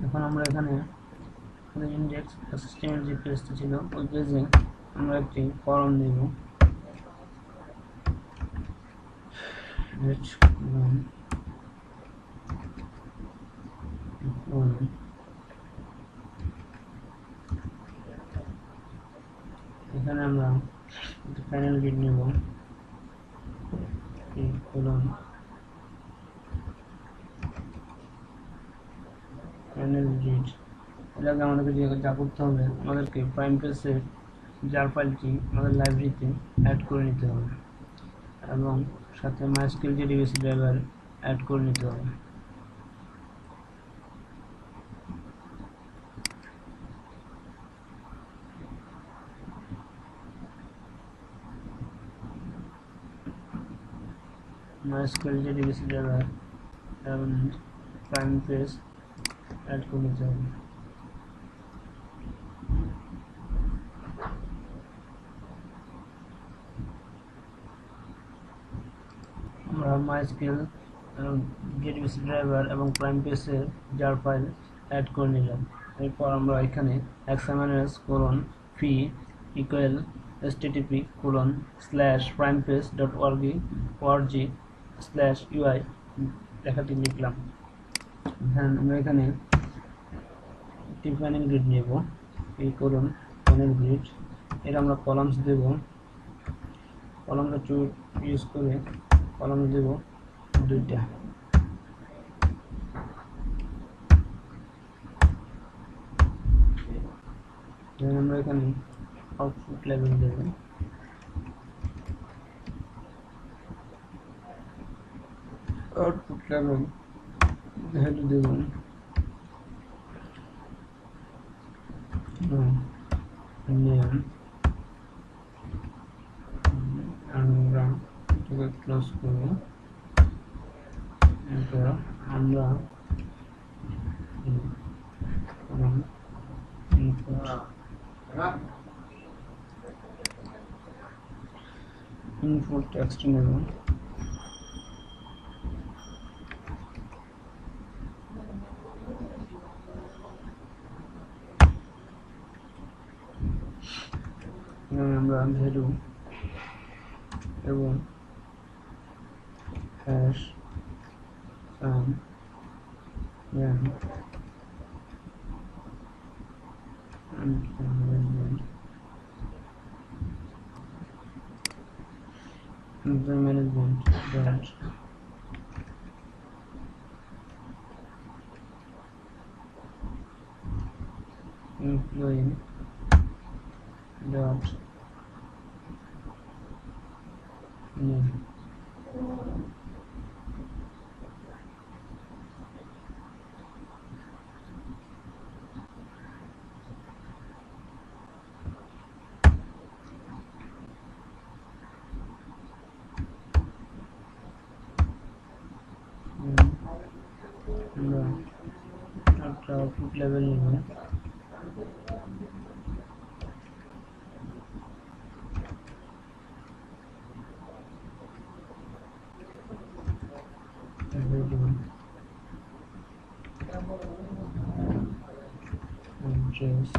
এখন আমরা এখানে ইন্ডেক্স সিস্টেমের যে পেজটা ছিল ওই পেজে আমরা একটি কলাম দেব। এখানে আমরা একটা প্যানেল গ্রিড নেব, কলম প্যানেল গ্রিড। এটাকে আমাদেরকে যা করতে হবে, আমাদেরকে প্রাইম পেজের জার ফাইলটি আমাদের লাইব্রেরিতে অ্যাড করে নিতে হবে এবং সাথে মাইস্কুয়েল জেডিবিসি ড্রাইভার অ্যাড করে নিতে হবে। মাইস্কুয়েল জেডিবিসি ড্রাইভার এবং প্রাইম পেজ অ্যাড করে নিতে হবে। আমরা মাইস্কুয়েল জেডিবিসি ড্রাইভার এবং প্রাইম পেজের জার ফাইল অ্যাড করে নিলাম। এরপর আমরা এখানে xmls:/p http://primepage.org/ui লেখাটি লিখলাম। আমরা এখানে একটি প্যানেল গ্রিড নেব, প্যানেল গ্রিড। এর আমরা কলামস দেব, কলামটা ইউজ করে কলাম দেব দুইটা। আমরা এখানে আউটপুট লেভেল দেব, আউটপুট লেভেল ভ্যালু দেব নেম। আমরা এটাকে ক্লোজ করব। এরপর আমরা ইনপুট টেক্সট নেব। আমরা ভ্যালু এবং হ্যাশ সাম management dot employee dot name। আমরা একটা আউটপুট লেভেল নেব, address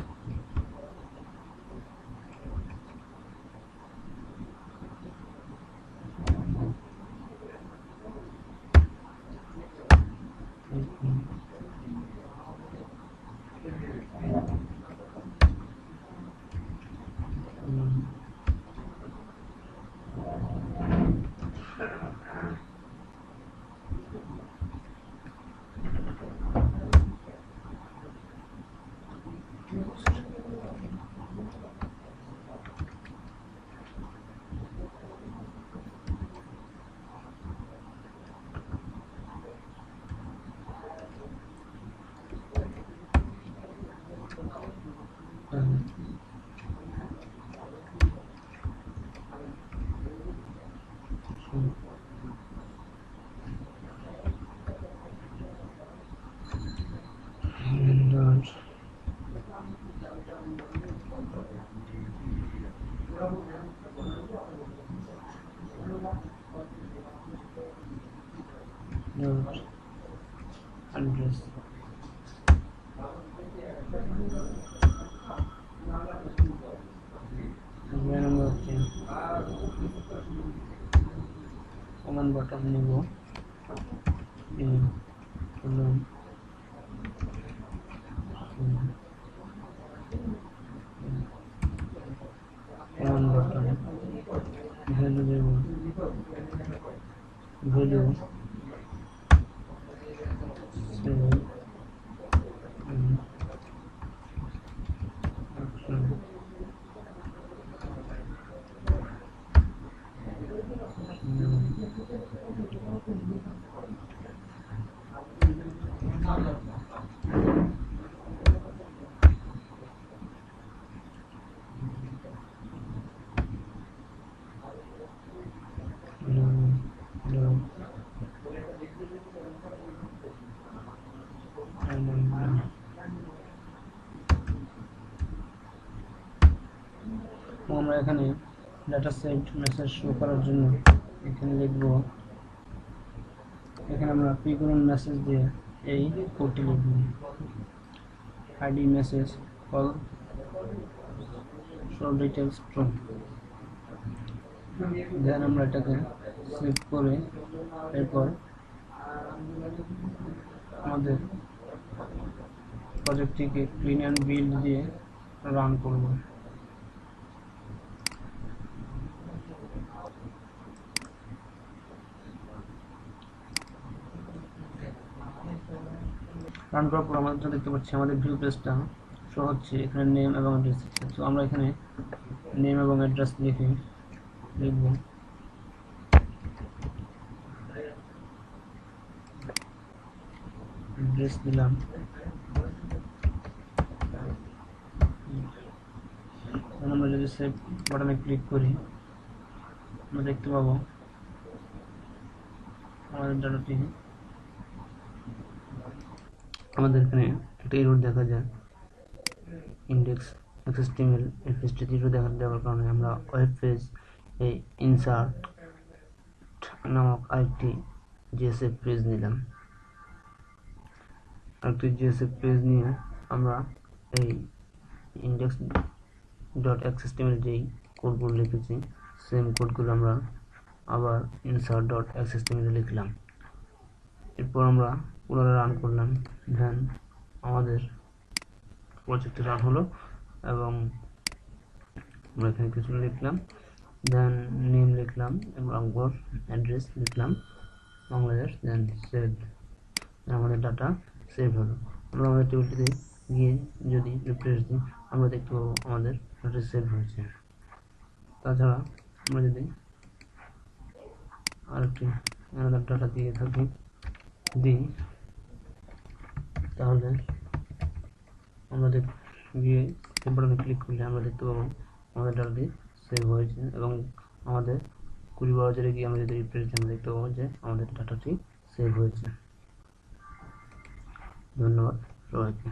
অ্যাড্রেস। আমরা হচ্ছে কমান্ড বাটন নিব, কমান্ড বাটন ভ্যালু দেব, ভ্যালু আমরা এখানে ডাটা সেট মেসেজ শো করার জন্য এখানে লিখব, এখানে আমরা পিকরন মেসেজ দিয়ে এই কোডটি লিখব, ID message call show details true. Then আমরা এটাকে সেভ করে এরপর আমাদের প্রজেক্টটিকে ক্লিন অ্যান্ড বিল্ড দিয়ে রান করব। রান করার পর আমরা দেখতে পাচ্ছি আমাদের ভিউ পেজটা শো হচ্ছে, এখানে নেম এবং অ্যাড্রেস। তো আমরা এখানে নেম এবং অ্যাড্রেস লিখব, অ্যাড্রেস দিলাম, আমরা যদি সেভ বাটনে ক্লিক করি আমরা দেখতে পাবো আমাদের ডাটাটি, আমাদের এখানে একটা এরর দেখা যায়, ইন্ডেক্স এক্সএসটিএমএল এই পেজটি এরর দেওয়ার কারণে আমরা ওয়েব পেজ এই ইনসার্ট নামক আরেকটি জিএসএফ পেজ নিলাম। আরেকটি জিএসএফ পেজ নিয়ে আমরা এই ইন্ডেক্স ডট এক্সএসটিএমএল যেই কোডগুলো লিখেছি সেম কোডগুলো আমরা আবার ইনসার্ট ডট এক্সএসটিএমএল লিখলাম। এরপর আমরা পুনরায় রান করলাম, দেন আমাদের প্রজেক্টটি রান হলো এবং আমরা এখানে কিছু লিখলাম, দেন নেম লিখলাম এবং অ্যাড্রেস লিখলাম বাংলাদেশ, দেন সেভ। আমাদের ডাটা সেভ হলো। আমরা আমাদের টেবিলটিতে গিয়ে যদি রিফ্রেশ দিই আমরা দেখতে পাবো আমাদের ডাটা সেভ হয়েছে। তাছাড়া আমরা যদি আরেকটি আলাদা ডাটা দিয়ে দিই তাহলে আমরা গিয়ে সেভ বাটনে ক্লিক করলে আমরা দেখতে পাবো আমাদের ডাটাটি সেভ হয়েছে এবং আমাদের কুড়ি ব্রাউজারে গিয়ে আমরা যদি রিফ্রেশ দিই আমরা দেখতে পাবো যে আমাদের ডাটাটি সেভ হয়েছে। ধন্যবাদ সবাইকে।